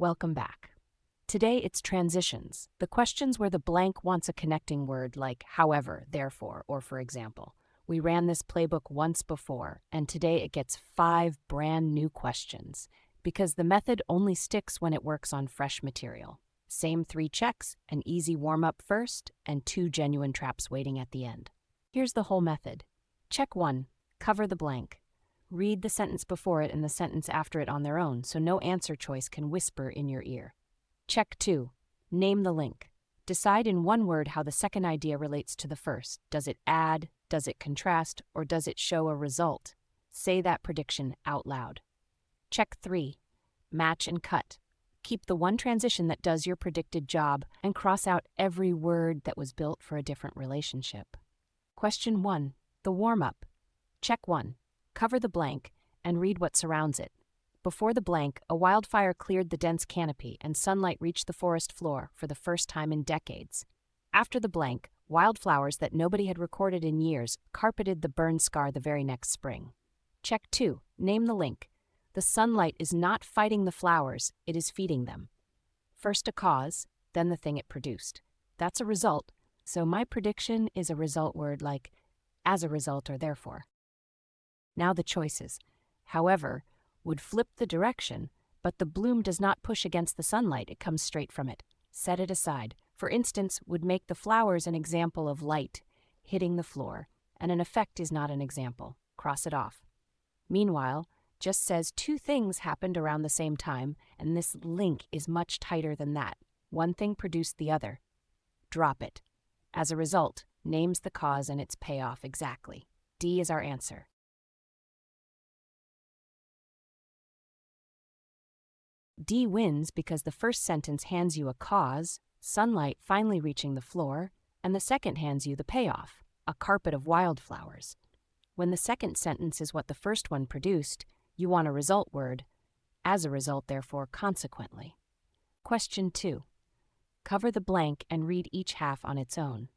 Welcome back. Today it's transitions, the questions where the blank wants a connecting word like however, therefore, or for example. We ran this playbook once before, and today it gets 5 brand new questions, because the method only sticks when it works on fresh material. Same 3 checks, an easy warm-up first, and 2 genuine traps waiting at the end. Here's the whole method. Check 1, cover the blank. Read the sentence before it and the sentence after it on their own, so no answer choice can whisper in your ear. Check 2, name the link. Decide in one word how the second idea relates to the first. Does it add, does it contrast, or does it show a result? Say that prediction out loud. Check 3, match and cut. Keep the one transition that does your predicted job and cross out every word that was built for a different relationship. Question 1, the warm-up. Check 1, cover the blank and read what surrounds it. Before the blank, a wildfire cleared the dense canopy and sunlight reached the forest floor for the first time in decades. After the blank, wildflowers that nobody had recorded in years carpeted the burn scar the very next spring. Check 2, name the link. The sunlight is not fighting the flowers, it is feeding them. First a cause, then the thing it produced. That's a result, so my prediction is a result word like as a result or therefore. Now the choices. However, would flip the direction, but the bloom does not push against the sunlight, it comes straight from it. Set it aside. For instance, would make the flowers an example of light hitting the floor, and an effect is not an example. Cross it off. Meanwhile, just says 2 things happened around the same time, and this link is much tighter than that. One thing produced the other. Drop it. As a result, names the cause and its payoff exactly. D is our answer. D wins because the first sentence hands you a cause, sunlight finally reaching the floor, and the second hands you the payoff, a carpet of wildflowers. When the second sentence is what the first one produced, you want a result word. As a result, therefore, consequently. Question 2. Cover the blank and read each half on its own.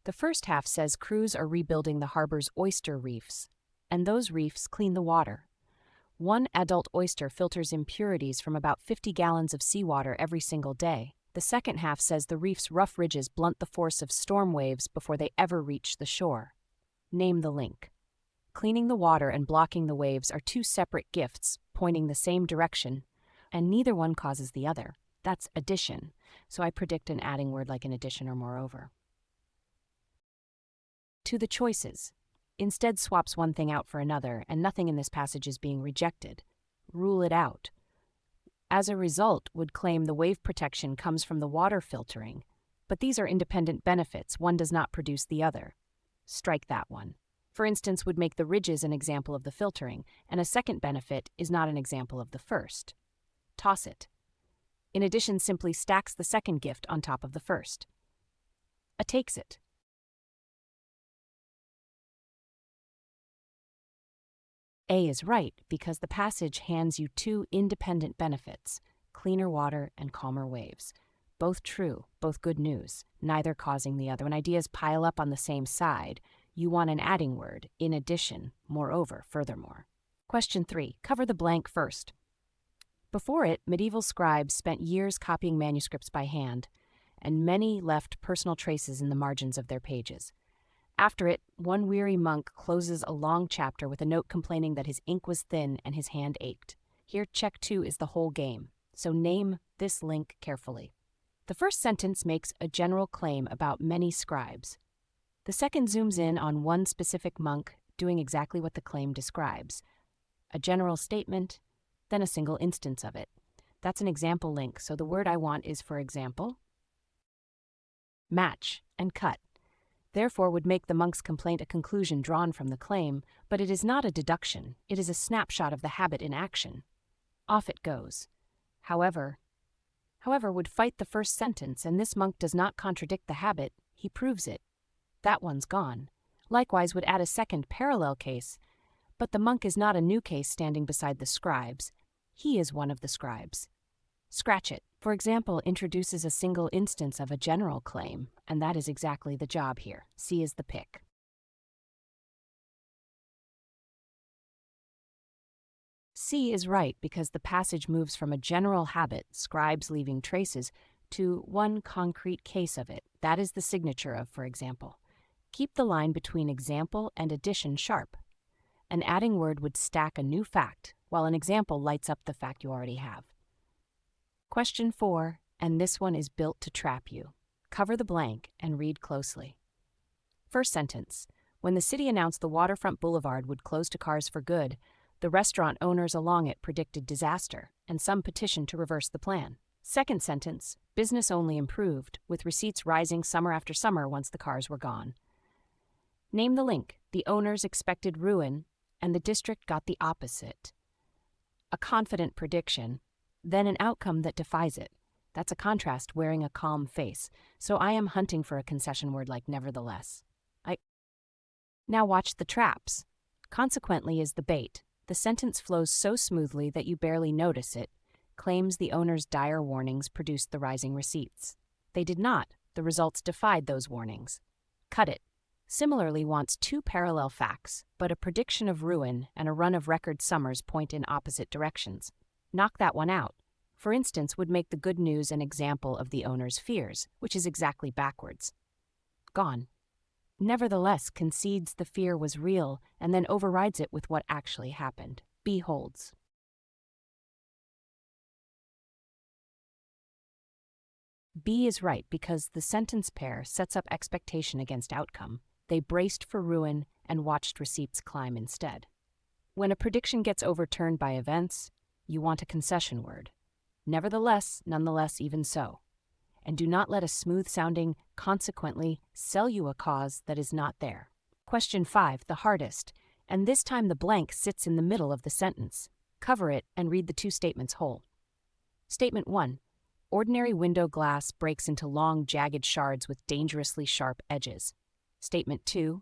The first half says crews are rebuilding the harbor's oyster reefs, and those reefs clean the water. 1 adult oyster filters impurities from about 50 gallons of seawater every single day. The second half says the reef's rough ridges blunt the force of storm waves before they ever reach the shore. Name the link. Cleaning the water and blocking the waves are 2 separate gifts, pointing the same direction, and neither one causes the other. That's addition, so I predict an adding word like in addition or moreover. To the choices. Instead swaps one thing out for another, and nothing in this passage is being rejected. Rule it out. As a result, would claim the wave protection comes from the water filtering, but these are independent benefits, one does not produce the other. Strike that one. For instance, would make the ridges an example of the filtering, and a second benefit is not an example of the first. Toss it. In addition, simply stacks the second gift on top of the first. A takes it. A is right because the passage hands you 2 independent benefits, cleaner water and calmer waves. Both true, both good news, neither causing the other. When ideas pile up on the same side, you want an adding word, in addition, moreover, furthermore. Question 3, cover the blank first. Before it, medieval scribes spent years copying manuscripts by hand, and many left personal traces in the margins of their pages. After it, one weary monk closes a long chapter with a note complaining that his ink was thin and his hand ached. Here, check 2 is the whole game, so name this link carefully. The first sentence makes a general claim about many scribes. The second zooms in on one specific monk doing exactly what the claim describes. A general statement, then a single instance of it. That's an example link, so the word I want is, for example, match and cut. Therefore would make the monk's complaint a conclusion drawn from the claim, but it is not a deduction, it is a snapshot of the habit in action. Off it goes. However would fight the first sentence, and this monk does not contradict the habit, he proves it. That one's gone. Likewise would add a second parallel case, but the monk is not a new case standing beside the scribes. He is one of the scribes. Scratch it. For example, introduces a single instance of a general claim, and that is exactly the job here. C is the pick. C is right because the passage moves from a general habit, scribes leaving traces, to one concrete case of it. That is the signature of, for example. Keep the line between example and addition sharp. An adding word would stack a new fact, while an example lights up the fact you already have. Question 4, and this one is built to trap you. Cover the blank and read closely. First sentence. When the city announced the waterfront boulevard would close to cars for good, the restaurant owners along it predicted disaster, and some petitioned to reverse the plan. Second sentence. Business only improved, with receipts rising summer after summer once the cars were gone. Name the link. The owners expected ruin, and the district got the opposite. A confident prediction, then an outcome that defies it. That's a contrast wearing a calm face, so I am hunting for a concession word like nevertheless. Now watch the traps. Consequently is the bait. The sentence flows so smoothly that you barely notice it, claims the owner's dire warnings produced the rising receipts. They did not. The results defied those warnings. Cut it. Similarly wants two parallel facts, but a prediction of ruin and a run of record summers point in opposite directions. Knock that one out. For instance, would make the good news an example of the owner's fears, which is exactly backwards. Gone. Nevertheless concedes the fear was real and then overrides it with what actually happened. B holds. B is right because the sentence pair sets up expectation against outcome. They braced for ruin and watched receipts climb instead. When a prediction gets overturned by events, you want a concession word. Nevertheless, nonetheless, even so. And do not let a smooth-sounding consequently sell you a cause that is not there. Question 5, the hardest, and this time the blank sits in the middle of the sentence. Cover it and read the two statements whole. Statement 1. Ordinary window glass breaks into long, jagged shards with dangerously sharp edges. Statement 2.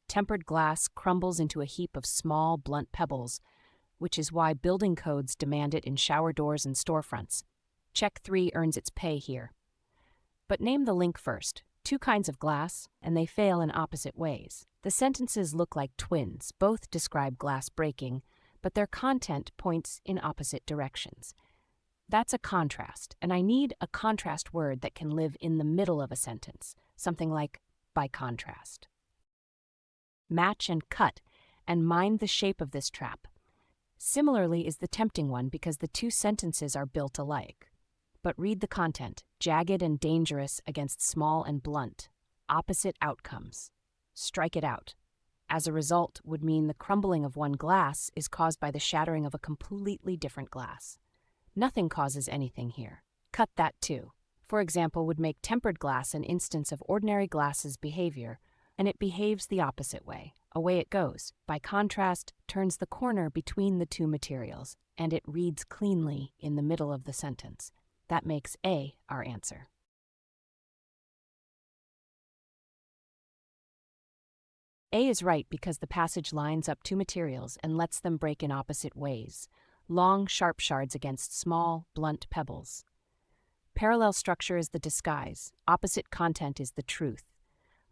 Tempered glass crumbles into a heap of small, blunt pebbles, which is why building codes demand it in shower doors and storefronts. Check 3 earns its pay here. But name the link first. Two kinds of glass, and they fail in opposite ways. The sentences look like twins, both describe glass breaking, but their content points in opposite directions. That's a contrast, and I need a contrast word that can live in the middle of a sentence, something like by contrast. Match and cut, and mind the shape of this trap. Similarly is the tempting one because the two sentences are built alike. But read the content, jagged and dangerous against small and blunt, opposite outcomes. Strike it out. As a result would mean the crumbling of one glass is caused by the shattering of a completely different glass. Nothing causes anything here. Cut that too. For example, would make tempered glass an instance of ordinary glass's behavior, and it behaves the opposite way. Away it goes. By contrast, turns the corner between the two materials, and it reads cleanly in the middle of the sentence. That makes A our answer. A is right because the passage lines up two materials and lets them break in opposite ways. Long, sharp shards against small, blunt pebbles. Parallel structure is the disguise. Opposite content is the truth.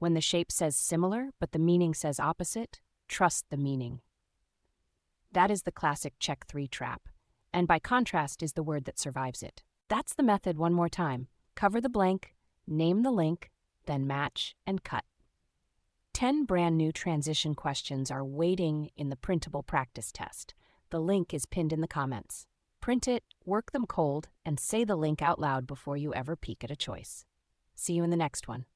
When the shape says similar, but the meaning says opposite, trust the meaning. That is the classic check 3 trap. And by contrast is the word that survives it. That's the method one more time. Cover the blank, name the link, then match and cut. 10 brand new transition questions are waiting in the printable practice test. The link is pinned in the comments. Print it, work them cold, and say the link out loud before you ever peek at a choice. See you in the next one.